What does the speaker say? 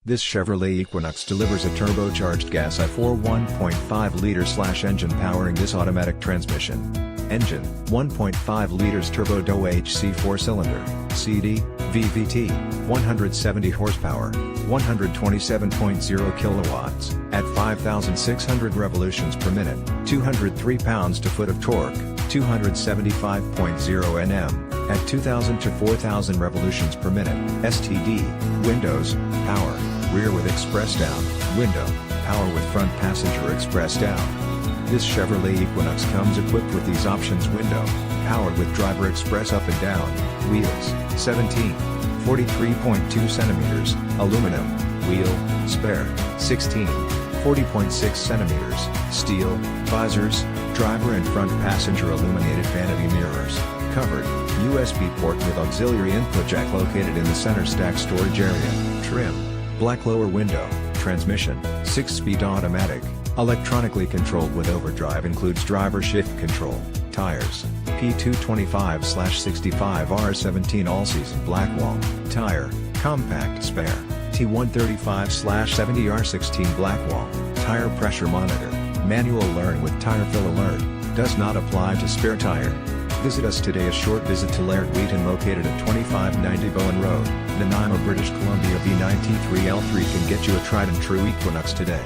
This Chevrolet Equinox delivers a turbocharged gas I4 1.5-liter/engine powering this automatic transmission. Engine, 1.5 liters turbo DOHC 4-cylinder, SIDI, VVT, 170 horsepower, 127.0 kilowatts, at 5,600 revolutions per minute, 203 pounds-to-foot of torque, 275.0 Nm, at 2,000 to 4,000 revolutions per minute. STD, windows, power, rear with express down, window, power with front passenger express down. This Chevrolet Equinox comes equipped with these options: window, powered with driver express up and down, wheels, 17, 43.2 centimeters, aluminum, wheel, spare, 16, 40.6 centimeters, steel, visors, driver and front passenger illuminated vanity mirrors, covered, USB port with auxiliary input jack located in the center stack storage area, trim, black lower window, transmission, 6-speed automatic, electronically controlled with overdrive, includes driver shift control, tires, P225/65R17 all-season blackwall, tire, compact spare, T135/70R16 blackwall, tire pressure monitor, manual learn with tire fill alert, does not apply to spare tire. Visit us today. A short visit to Laird Wheaton located at 2590 Bowen Road, Nanaimo, British Columbia B93L3 can get you a tried and true Equinox today.